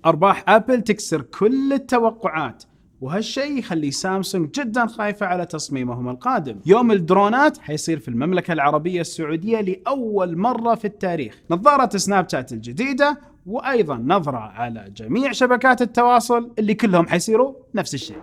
أرباح أبل تكسر كل التوقعات، وهالشيء يخلي سامسونج جدا خايفة على تصميمهم القادم. يوم الدرونات حيصير في المملكة العربية السعودية لأول مرة في التاريخ. نظارة سناب شات الجديدة، وأيضا نظرة على جميع شبكات التواصل اللي كلهم حيصيروا نفس الشيء.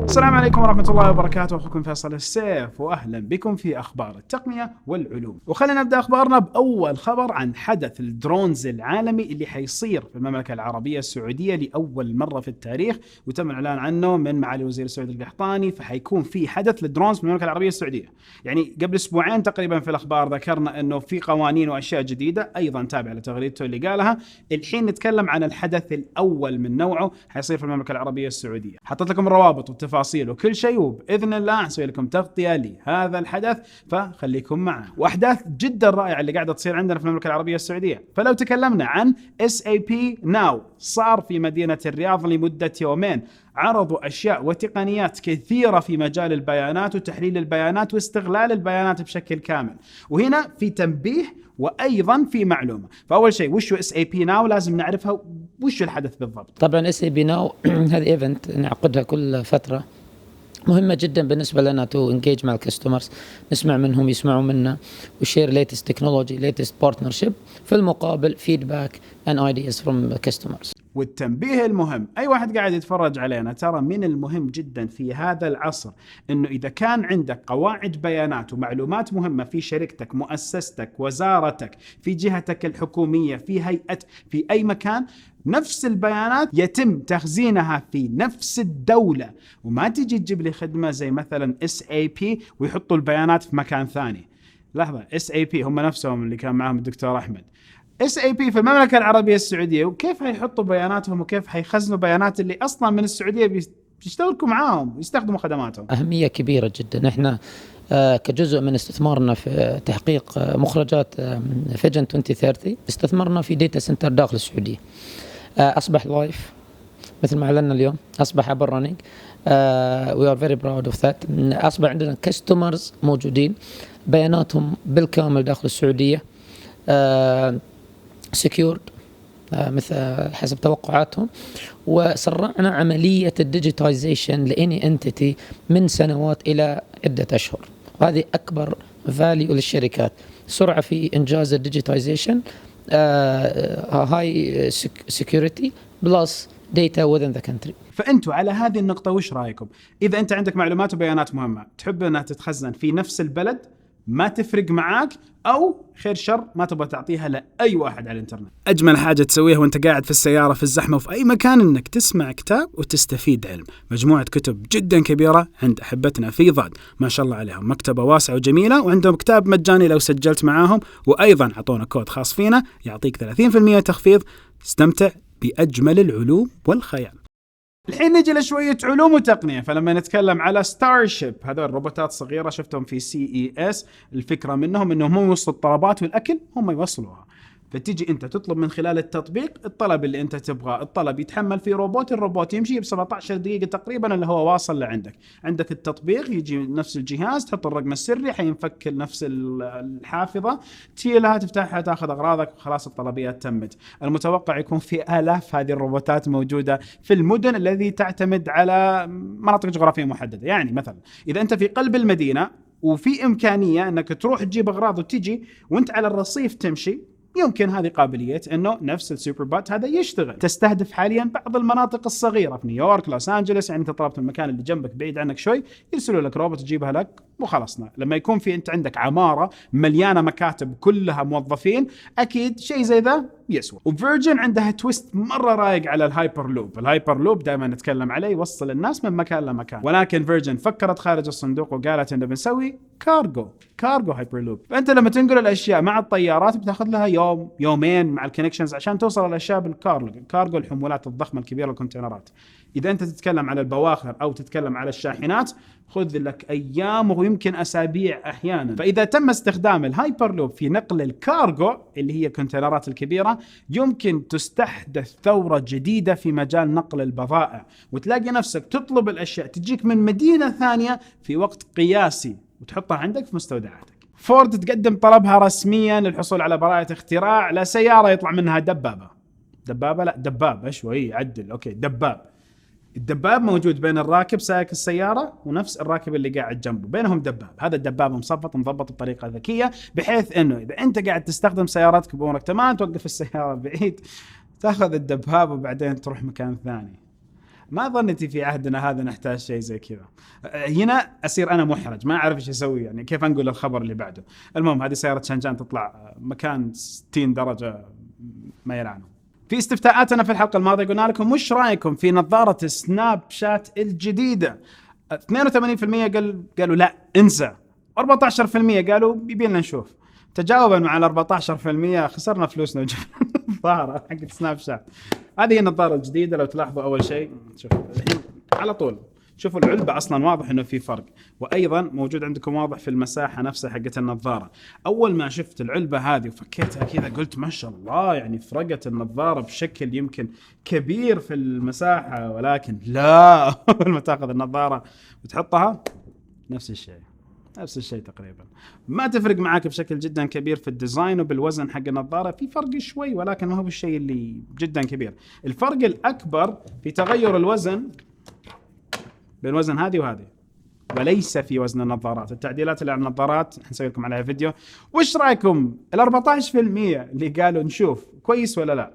السلام عليكم ورحمة الله وبركاته، أخوكم فيصل السيف، وأهلا بكم في أخبار التقنية والعلوم. وخلينا نبدأ أخبارنا بأول خبر عن حدث الدرونز العالمي اللي حيصير في المملكة العربية السعودية لأول مرة في التاريخ، وتم الإعلان عنه من معالي وزير السعود القحطاني. فحيكون في حدث للدرونز في المملكة العربية السعودية. يعني قبل أسبوعين تقريبا في الأخبار ذكرنا أنه في قوانين وأشياء جديدة، أيضا تابع لتغريدته اللي قالها. الحين نتكلم عن الحدث الأول من نوعه حيصير في المملكة العربية السعودية. حطيت لكم الروابط والتفاصيل وكل شيء، وبإذن الله نسوي لكم تغطية لهذا الحدث، فخليكم معنا. وأحداث جدا رائعة اللي قاعدة تصير عندنا في المملكة العربية السعودية. فلو تكلمنا عن SAP Now، صار في مدينة الرياض لمدة يومين، عرضوا أشياء وتقنيات كثيرة في مجال البيانات وتحليل البيانات واستغلال البيانات بشكل كامل. وهنا في تنبيه وأيضا في معلومة. فأول شيء وشو SAP Now لازم نعرفها، وشو الحدث بالضبط. طبعا SAP Now هذه ايفنت نعقدها كل فترة، مهمة جدا بالنسبة لنا تو انجيج مع الكاستمرز، نسمع منهم يسمعوا منا، وشير ليتست تكنولوجي ليتست بارتنرشيب، في المقابل فيدباك اند ايدياز فروم كاستمرز. والتنبيه المهم، أي واحد قاعد يتفرج علينا، ترى من المهم جدا في هذا العصر أنه إذا كان عندك قواعد بيانات ومعلومات مهمة في شركتك، مؤسستك، وزارتك، في جهتك الحكومية، في هيئة، في أي مكان، نفس البيانات يتم تخزينها في نفس الدولة، وما تجي تجيب لي خدمة زي مثلا SAP ويحطوا البيانات في مكان ثاني. لحظة، SAP هم نفسهم اللي كان معهم الدكتور أحمد، SAP في المملكة العربية السعودية، وكيف هيحطوا بياناتهم وكيف هيخزنوا بيانات اللي أصلا من السعودية بيشتغلوا معاهم ويستخدموا خدماتهم؟ أهمية كبيرة جدا. احنا كجزء من استثمارنا في تحقيق مخرجات فيجن 2030 استثمرنا في ديتا سنتر داخل السعودية، أصبح لايف مثل ما أعلنا اليوم، أصبح أب رانينج. we are very proud of that. أصبح عندنا كاستمرز موجودين بياناتهم بالكامل داخل السعودية secured مثل حسب توقعاتهم، وسرعنا عملية الديجيتايزيشن لأني انتيتي من سنوات إلى عدة أشهر. وهذه أكبر فاليو للشركات، سرعة في إنجاز الديجيتايزيشن، هاي سيكوريتي بلس data within the country. فأنتوا على هذه النقطة وش رأيكم؟ إذا أنت عندك معلومات وبيانات مهمة تحب أنها تتخزن في نفس البلد، ما تفرق معاك، أو خير شر ما تبغى تعطيها لأي واحد على الإنترنت، أجمل حاجة تسويها وأنت قاعد في السيارة، في الزحمة، وفي أي مكان، أنك تسمع كتاب وتستفيد علم. مجموعة كتب جدا كبيرة عند أحبتنا في ضاد، ما شاء الله عليهم، مكتبة واسعة وجميلة، وعندهم كتاب مجاني لو سجلت معاهم، وأيضا عطونا كود خاص فينا يعطيك 30% تخفيض. استمتع بأجمل العلوم والخيال. الحين نجي لشوية علوم وتقنية. فلما نتكلم على ستارشيب، هذول روبوتات صغيرة شفتهم في CES، الفكرة منهم انهم هم يوصلوا الطلبات والاكل، هم يوصلوها. فتيجي انت تطلب من خلال التطبيق الطلب اللي انت تبغاه، الطلب يتحمل في روبوت، الروبوت يمشي ب17 دقيقة تقريبا اللي هو واصل لعندك. عندك التطبيق يجي نفس الجهاز، تحط الرقم السري، حينفك نفس الحافظة، تشيلها تفتحها تاخذ اغراضك، وخلاص الطلبيات تمت. المتوقع يكون في آلاف هذه الروبوتات موجودة في المدن التي تعتمد على مناطق جغرافية محددة. يعني مثلا اذا انت في قلب المدينة وفي امكانية انك تروح تجيب اغراض وتجي وانت على الرصيف تمشي، يمكن هذه قابلية انه نفس السوبر بوت هذا يشتغل. تستهدف حاليا بعض المناطق الصغيرة في نيويورك، لوس أنجلس، يعني انت طلبت المكان اللي جنبك بعيد عنك شوي، يرسلوا لك روبوت تجيبها لك وخلصنا. لما يكون في انت عندك عمارة مليانة مكاتب كلها موظفين، اكيد شيء زي ذا يسوى. وفيرجن عندها تويست مرة رايق على الهايبر لوب. الهايبر لوب دائما نتكلم عليه، يوصل الناس من مكان لمكان، ولكن فيرجن فكرت خارج الصندوق وقالت انه بنسوي كارجو هايبر لوب. فانت لما تنقل الاشياء مع الطيارات بتاخذ لها يوم يومين مع الكونكشنز عشان توصل الاشياء بالكارجو، الحمولات الضخمة الكبيرة، الكونتينرات. اذا انت تتكلم على البواخر او تتكلم على الشاحنات، خذ لك ايام ويمكن اسابيع احيانا. فاذا تم استخدام الهايبر لوب في نقل الكارغو اللي هي كونتينرات الكبيره، يمكن تستحدث ثوره جديده في مجال نقل البضائع، وتلاقي نفسك تطلب الاشياء تجيك من مدينه ثانيه في وقت قياسي وتحطها عندك في مستودعاتك. فورد تقدم طلبها رسميا للحصول على براءة اختراع لسيارة يطلع منها دبابة لا دباب شوي عدل اوكي دباب. الدباب موجود بين الراكب سائق السيارة ونفس الراكب اللي قاعد جنبه، بينهم دباب. هذا الدباب مصفط مضبط بطريقة ذكية بحيث انه اذا انت قاعد تستخدم سيارتك بامورك تمام توقف السيارة بعيد، تاخذ الدباب وبعدين تروح مكان ثاني. ما ظنيتي في عهدنا هذا نحتاج شيء زي كذا. هنا أصير أنا محرج ما أعرف إيش أسوي، يعني كيف أنقل الخبر اللي بعده. المهم هذه سيارة شانجان تطلع مكان 60 درجة ما يلعنه. في استفتاءاتنا في الحلقة الماضية قلنا لكم وش رأيكم في نظارة سناب شات الجديدة. 82% قالوا لا انسى، 14% قالوا يبينا نشوف. تجاوبا مع 14% خسرنا فلوسنا وجبنا النظارة حق سناب شات. هذه النظارة الجديدة لو تلاحظوا أول شيء شوفوا الحين على طول شوفوا العلبة أصلا واضح إنه في فرق، وأيضا موجود عندكم واضح في المساحة نفسها حقت النظارة. أول ما شفت العلبة هذه وفكيتها كذا قلت ما شاء الله يعني فرقت النظارة بشكل يمكن كبير في المساحة، ولكن لا أول ما تأخذ النظارة وتحطها نفس الشيء تقريبا، ما تفرق معاك بشكل جدا كبير في الديزاين وبالوزن حق النظارة. في فرق شوي ولكن ما هو بالشيء اللي جدا كبير. الفرق الأكبر في تغير الوزن بين وزن هذه وهذه، وليس في وزن النظارات. التعديلات اللي على النظارات حنسوي لكم عليها فيديو. وش رأيكم 14% اللي قالوا نشوف كويس ولا لا،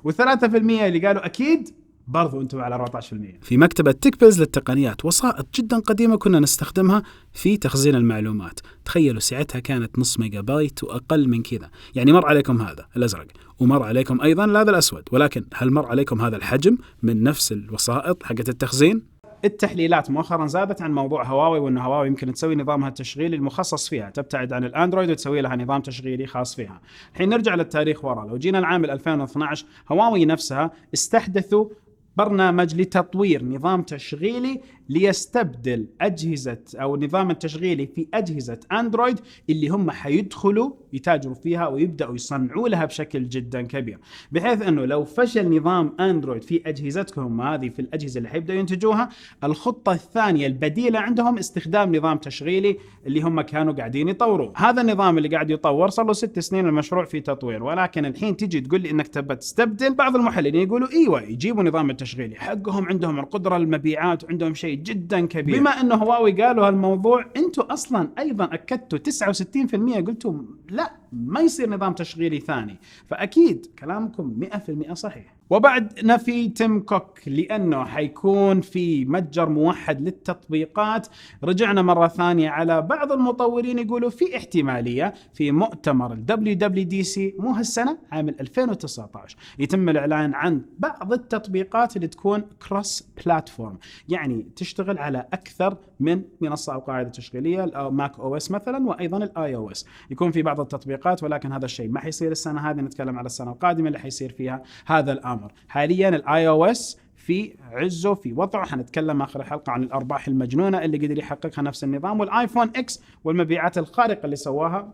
و3% اللي قالوا أكيد، برضو انتم على 14%. في مكتبة تكبز للتقنيات وسائط جدا قديمة كنا نستخدمها في تخزين المعلومات. تخيلوا سعتها كانت نص ميجا بايت وأقل من كذا. يعني مر عليكم هذا الأزرق ومر عليكم أيضا هذا الأسود، ولكن هل مر عليكم هذا الحجم من نفس الوسائط حقت التخزين؟ التحليلات مؤخرا زادت عن موضوع هواوي، وأن هواوي يمكن تسوي نظامها التشغيلي المخصص فيها، تبتعد عن الأندرويد وتسوي لها نظام تشغيلي خاص فيها. الحين نرجع للتاريخ وراء. لو جينا العام 2012 هواوي نفسها استحدثوا برنامج لتطوير نظام تشغيلي ليستبدل أجهزة أو نظام التشغيلي في أجهزة أندرويد اللي هم حيدخلوا يتاجروا فيها ويبدأوا يصنعوا لها بشكل جدا كبير، بحيث أنه لو فشل نظام أندرويد في أجهزتكم هذه في الأجهزة اللي حيبدأوا ينتجوها، الخطة الثانية البديلة عندهم استخدام نظام تشغيلي اللي هم كانوا قاعدين يطوروا. هذا النظام اللي قاعد يطور صار له 6 سنين المشروع في تطوير، ولكن الحين تيجي تقول لي إنك تبى تستبدل. بعض المحللين يقولوا إيوه يجيبوا نظام التشغيلي حقهم، عندهم القدرة المبيعات وعندهم شيء جدا كبير. بما انه هواوي قالوا هالموضوع، انتم اصلا ايضا اكدتوا 69% قلتوا لا ما يصير نظام تشغيلي ثاني، فاكيد كلامكم 100% صحيح. وبعد نفي تيم كوك لانه حيكون في متجر موحد للتطبيقات، رجعنا مرة ثانية على بعض المطورين يقولوا في احتمالية في مؤتمر WWDC مو هالسنة عام 2019 يتم الإعلان عن بعض التطبيقات اللي تكون كروس بلاتفورم، يعني تشتغل على أكثر من منصة أو قاعدة تشغيلية، ماك أو اس مثلا وأيضا الآي أو اس. يكون في بعض التطبيقات، ولكن هذا الشيء ما حيصير السنة هذه، نتكلم على السنة القادمة اللي حيصير فيها هذا الأمر. حاليا الاي او اس في عزه في وضعه، حنتكلم اخر الحلقه عن الارباح المجنونه اللي قدر يحققها نفس النظام، والايفون اكس والمبيعات الخارقه اللي سواها،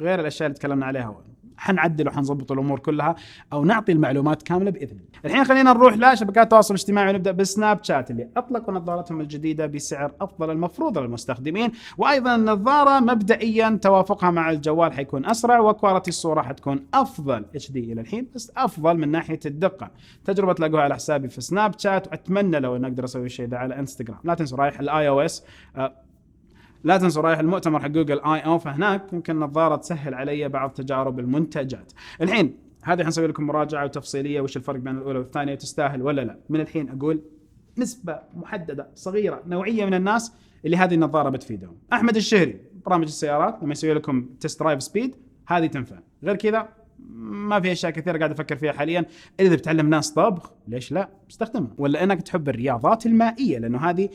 غير الاشياء اللي تكلمنا عليها. حنعدل وحنظبط الامور كلها او نعطي المعلومات كامله باذن الله. الحين خلينا نروح لشبكات التواصل الاجتماعي ونبدا بسناب شات اللي اطلقوا نظارتهم الجديده بسعر افضل المفروض للمستخدمين، وايضا النظاره مبدئيا توافقها مع الجوال حيكون اسرع، وكواليتي الصوره حتكون افضل HD الى الحين، بس افضل من ناحيه الدقه. تجربه تلاقوها على حسابي في سناب شات، واتمنى لو نقدر اسوي الشيء ده على انستغرام. لا تنسوا رايح الاي او اس، لا تنسوا رايح المؤتمر حق جوجل اي او، فهناك يمكن نظارة تسهل علي بعض تجارب المنتجات. الحين هذه حنسوي لكم مراجعة وتفصيلية وش الفرق بين الأولى والثانية، تستاهل ولا لا. من الحين أقول نسبة محددة صغيرة نوعية من الناس اللي هذه النظارة بتفيدهم. أحمد الشهري برامج السيارات لما يسوي لكم تست درايف سبيد هذه تنفع، غير كذا ما في اشياء كثيره قاعد افكر فيها حاليا. اذا بتعلم ناس طبخ ليش لا استخدمها، ولا انك تحب الرياضات المائيه، لانه هذه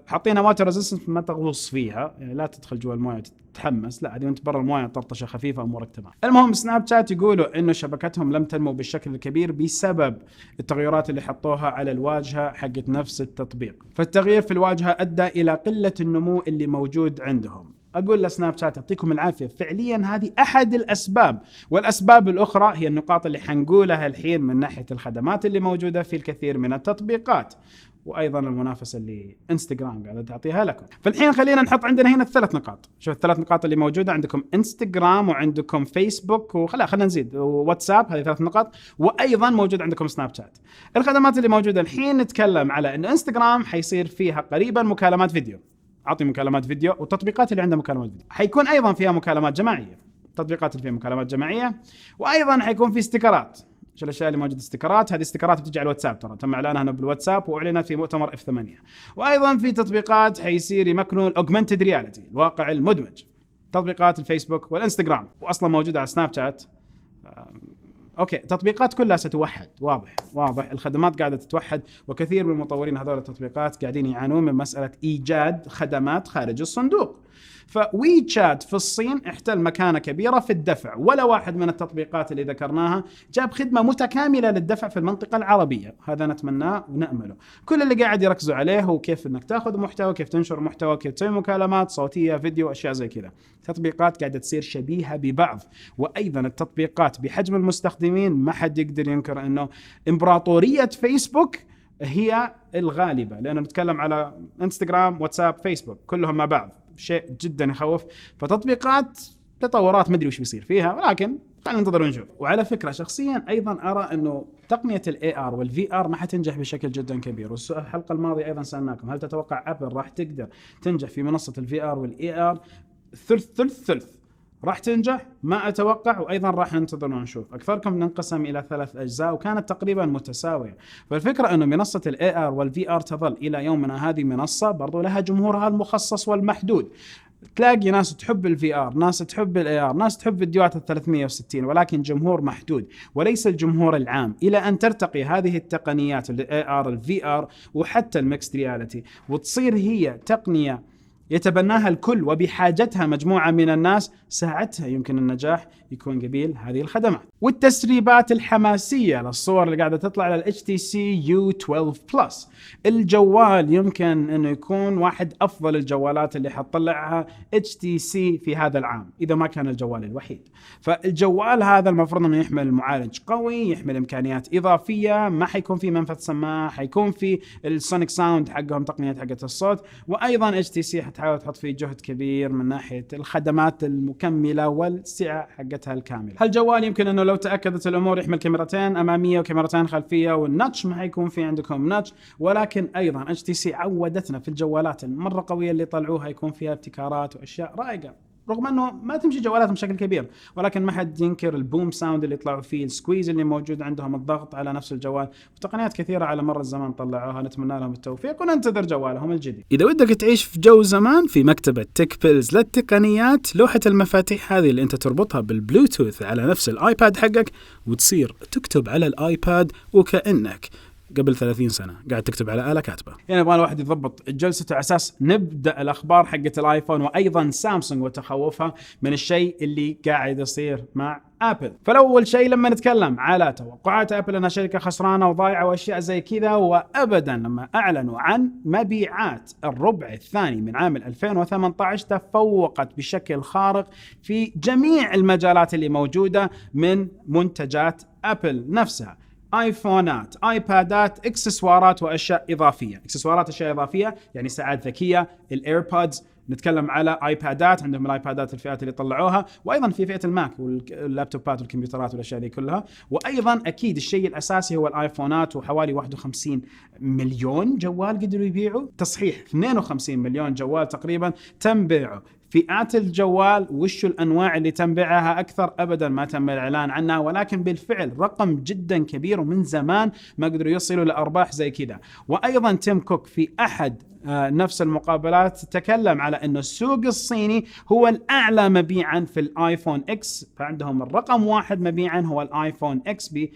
حاطينها واتر ريزيستنس ما تغوص فيها، يعني لا تدخل جوا المويه تتحمس، لا هذه وانت برا المويه طرطشه خفيفه امورك تمام. المهم سناب شات يقولوا انه شبكتهم لم تنمو بالشكل الكبير بسبب التغيرات اللي حطوها على الواجهه حقت نفس التطبيق، فالتغيير في الواجهه ادى الى قله النمو اللي موجود عندهم. أقول لسناب شات يعطيكم العافية، فعليا هذه أحد الأسباب، والأسباب الأخرى هي النقاط اللي حنقولها الحين من ناحية الخدمات اللي موجودة في الكثير من التطبيقات. وايضا المنافسه اللي انستغرام قاعده تعطيها لكم. فالحين خلينا نحط عندنا هنا الثلاث نقاط. شوف الثلاث نقاط اللي موجوده عندكم: انستغرام وعندكم فيسبوك خلينا نزيد واتساب، هذه ثلاث نقاط، وايضا موجود عندكم سناب شات. الخدمات اللي موجوده الحين نتكلم على ان انستغرام حيصير فيها قريبا مكالمات فيديو، اعطي مكالمات فيديو، والتطبيقات اللي عندها مكالمات فيديو حيكون ايضا فيها مكالمات جماعيه، التطبيقات اللي فيها مكالمات جماعيه، وايضا حيكون في استيكرات. شو الاشياء اللي موجوده؟ استيكرات، هذه استيكرات بتجي على الواتساب، ترى تم اعلانها بالواتساب واعلنت في مؤتمر F8. وايضا في تطبيقات حيصير يمكنوا الاوجمانتد رياليتي، الواقع المدمج، تطبيقات الفيسبوك والانستغرام، واصلا موجوده على سناب شات. اوكي، تطبيقات كلها ستوحد، واضح الخدمات قاعده تتوحد، وكثير من المطورين هذول التطبيقات قاعدين يعانون من مساله ايجاد خدمات خارج الصندوق. فوي شات في الصين احتل مكانة كبيرة في الدفع، ولا واحد من التطبيقات اللي ذكرناها جاب خدمة متكاملة للدفع في المنطقة العربية. هذا نتمناه ونأمله. كل اللي قاعد يركزوا عليه هو كيف انك تاخذ محتوى، كيف تنشر محتوى، كيف تسوي مكالمات صوتية، فيديو، اشياء زي كذا. تطبيقات قاعدة تصير شبيهة ببعض، وايضا التطبيقات بحجم المستخدمين ما حد يقدر ينكر انه امبراطورية فيسبوك هي الغالبة، لأنه نتكلم على انستغرام، واتساب، فيسبوك كلهم مع بعض، شيء جدا يخوف. فتطبيقات تطورات ما ادري وش بيصير فيها، ولكن خلينا ننتظر ونشوف. وعلى فكره شخصيا ايضا ارى انه تقنيه الاي ار والفي ار ما حتنجح بشكل جدا كبير. والسؤال الحلقه الماضيه ايضا سالناكم: هل تتوقع ابل راح تقدر تنجح في منصه الفي ار والاي ار؟ ثلث راح تنجح؟ ما اتوقع. وايضا راح ننتظر ونشوف. اكثركم انقسم الى 3 اجزاء وكانت تقريبا متساويه. فالفكره انه منصه الاي ار والفي ار تظل الى يومنا هذه منصه برضو لها جمهورها المخصص والمحدود. تلاقي ناس تحب الفي ار، ناس تحب الاي ار، ناس تحب فيديوهات ال 360، ولكن جمهور محدود وليس الجمهور العام. الى ان ترتقي هذه التقنيات الاي ار، الفي ار، وحتى الميكست رياليتي، وتصير هي تقنيه يتبناها الكل وبحاجتها مجموعة من الناس، ساعتها يمكن النجاح يكون قبيل هذه الخدمات. والتسريبات الحماسية للصور اللي قاعدة تطلع على HTC U12 Plus، الجوال يمكن أنه يكون واحد أفضل الجوالات اللي حتطلعها HTC في هذا العام، إذا ما كان الجوال الوحيد. فالجوال هذا المفروض أنه يحمل معالج قوي، يحمل إمكانيات إضافية، ما حيكون في منفذ سماعة، حيكون في السونيك ساوند حقهم، تقنية حقة الصوت. وأيضا HTC حتحاول تحط فيه جهد كبير من ناحية الخدمات المكملة والسعة حقتها الكاملة. هالجوال يمكن أنه لو تأكدت الأمور يحمل كاميرتين أمامية وكاميرتين خلفية، والناتش ما حيكون في عندكم ناتش. ولكن أيضا HTC عودتنا في الجوالات المرة قوية اللي طلعوها يكون فيها ابتكارات وأشياء رائقة، رغم أنه ما تمشي جوالاتهم بشكل كبير. ولكن ما حد ينكر البوم ساوند اللي طلعوا فيه، السكويز اللي موجود عندهم، الضغط على نفس الجوال، وتقنيات كثيرة على مر الزمان طلعوها. نتمنى لهم التوفيق وننتظر جوالهم الجديد. إذا ودك تعيش في جو زمان، في مكتبة تك بيلز للتقنيات، لوحة المفاتيح هذه اللي أنت تربطها بالبلوتوث على نفس الآيباد حقك، وتصير تكتب على الآيباد وكأنك قبل 30 سنة قاعد تكتب على آلة كاتبة. يعني يبغى الواحد يضبط جلسته على أساس نبدأ الأخبار حقة الآيفون وأيضا سامسونج وتخوفها من الشيء اللي قاعد يصير مع أبل. فالأول شيء لما نتكلم على توقعات أبل أنها شركة خسرانة وضايعة وأشياء زي كذا، وأبدا لما أعلنوا عن مبيعات الربع الثاني من عام 2018 تفوقت بشكل خارق في جميع المجالات اللي موجودة من منتجات أبل نفسها: ايفونات، ايبادات، اكسسوارات واشياء اضافيه. اكسسوارات، اشياء اضافيه يعني ساعات ذكيه، الايربودز. نتكلم على ايبادات، عندهم الايبادات الفئات اللي طلعوها، وايضا في فئه الماك واللابتوبات والكمبيوترات والاشياء دي كلها. وايضا اكيد الشيء الاساسي هو الايفونات، وحوالي 51 مليون جوال قدروا يبيعوا. تصحيح 52 مليون جوال تقريبا تم بيعه. فئات الجوال وش الأنواع اللي تم بيعها أكثر؟ أبدا ما تم الإعلان عنها، ولكن بالفعل رقم جدا كبير، ومن زمان ما قدروا يصلوا لأرباح زي كذا. وأيضا تيم كوك في أحد نفس المقابلات تكلم على أنه السوق الصيني هو الأعلى مبيعا في الآيفون إكس، فعندهم الرقم 1 مبيعا هو الآيفون إكس ب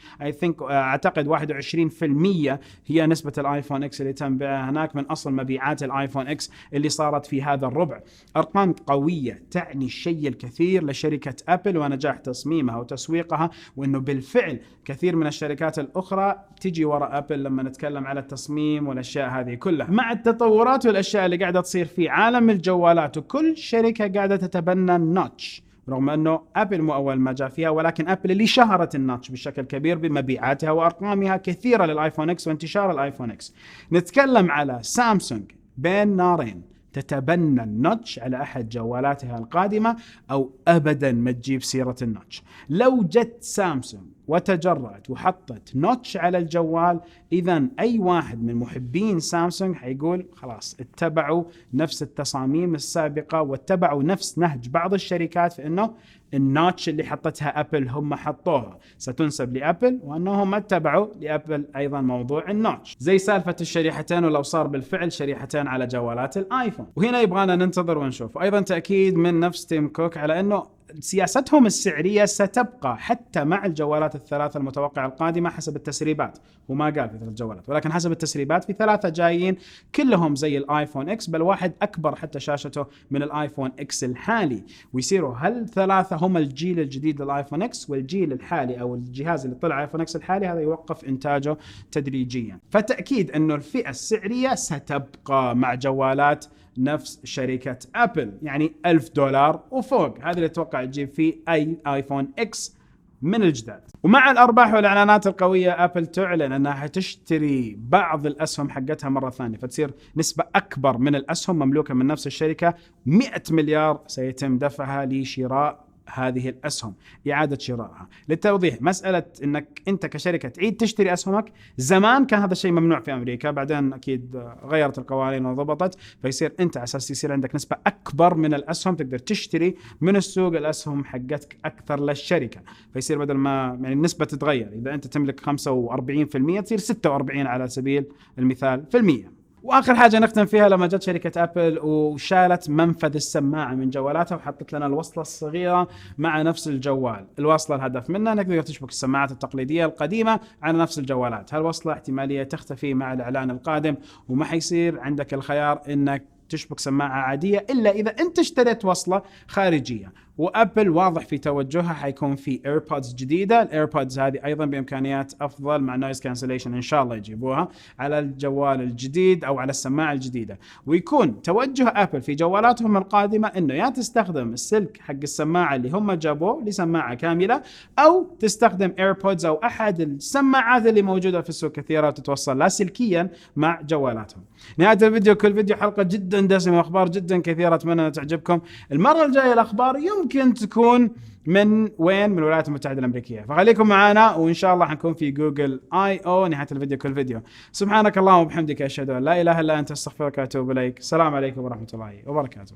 أعتقد 21% هي نسبة الآيفون إكس اللي تم بيعها هناك من أصل مبيعات الآيفون إكس اللي صارت في هذا الربع. أرقام قوية تعني الشيء الكثير لشركة أبل ونجاح تصميمها وتسويقها، وأنه بالفعل كثير من الشركات الأخرى تجي وراء أبل لما نتكلم على التصميم والأشياء هذه كلها. مع التطورات والأشياء اللي قاعدة تصير في عالم الجوالات، وكل شركة قاعدة تتبنى النوتش، رغم أنه أبل مو أول ما جاء فيها، ولكن أبل اللي شهرت النوتش بشكل كبير بمبيعاتها وأرقامها كثيرة للآيفون إكس وانتشار الآيفون إكس. نتكلم على سامسونج بين نارين، تتبنى النوتش على أحد جوالاتها القادمة أو أبدا ما تجيب سيرة النوتش. لو جت سامسونج وتجرأت وحطت نوتش على الجوال، إذن أي واحد من محبين سامسونج حيقول خلاص اتبعوا نفس التصاميم السابقة واتبعوا نفس نهج بعض الشركات في أنه النوتش اللي حطتها أبل هم حطوها ستنسب لأبل، وأنهم اتبعوا لأبل أيضا موضوع النوتش، زي سالفة الشريحتين ولو صار بالفعل شريحتين على جوالات الآيفون. وهنا يبغانا ننتظر ونشوف. أيضا تأكيد من نفس تيم كوك على أنه سياستهم السعرية ستبقى حتى مع الجوالات الثلاثة المتوقعة القادمة حسب التسريبات. وما قال في 3 جوالات، ولكن حسب التسريبات في 3 جايين كلهم زي الآيفون إكس، بل واحد أكبر حتى شاشته من الآيفون إكس الحالي. ويصيروا هل 3 هم الجيل الجديد للآيفون إكس، والجيل الحالي أو الجهاز اللي طلع آيفون إكس الحالي هذا يوقف إنتاجه تدريجيا. فتأكيد أنه الفئة السعرية ستبقى مع جوالات نفس شركة أبل، يعني $1000 وفوق، هذا اللي اتوقع تجيب فيه أي آيفون إكس من الجداد. ومع الأرباح والإعلانات القوية، أبل تعلن أنها حتشتري بعض الأسهم حقتها مرة ثانية، فتصير نسبة أكبر من الأسهم مملوكة من نفس الشركة. 100 مليار سيتم دفعها لشراء هذه الأسهم، إعادة شرائها. للتوضيح، مسألة أنك أنت كشركة تعيد تشتري أسهمك، زمان كان هذا الشيء ممنوع في أمريكا، بعدين أكيد غيرت القوانين وضبطت، فيصير أنت على أساس يصير عندك نسبة أكبر من الأسهم تقدر تشتري من السوق الأسهم حقتك أكثر للشركة، فيصير بدل ما يعني النسبة تتغير، إذا أنت تملك 45% تصير 46 على سبيل المثال في المية. واخر حاجه نختم فيها، لما جت شركه ابل وشالت منفذ السماعه من جوالاتها وحطت لنا الوصله الصغيره مع نفس الجوال. الوصله الهدف منها انك تقدر تشبك السماعات التقليديه القديمه على نفس الجوالات. هالوصله احتماليه تختفي مع الاعلان القادم، وما حيصير عندك الخيار انك تشبك سماعة عادية إلا إذا أنت اشتريت وصلة خارجية. وأبل واضح في توجهها، حيكون في ايربودز جديدة. الايربودز هذه أيضا بإمكانيات أفضل مع نويز كانسليشن، إن شاء الله يجيبوها على الجوال الجديد أو على السماعة الجديدة. ويكون توجه أبل في جوالاتهم القادمة إنه يا تستخدم السلك حق السماعة اللي هم جابوه لسماعة كاملة، أو تستخدم ايربودز أو أحد السماعات اللي موجودة في السوق كثيرة وتتوصل لاسلكيا مع جوالاتهم. نهاية الفيديو، كل فيديو حلقة جدا دسمة، أخبار جدا كثيرة، أتمنى أن تعجبكم. المرة الجاية الأخبار يمكن تكون من وين؟ من الولايات المتحدة الأمريكية، فخليكم معنا وإن شاء الله حنكون في جوجل I/O نهاية الفيديو كل فيديو. سبحانك اللهم وبحمدك، أشهد أن لا إله إلا أنت، أستغفرك وأتوب إليك. السلام عليكم ورحمة الله وبركاته.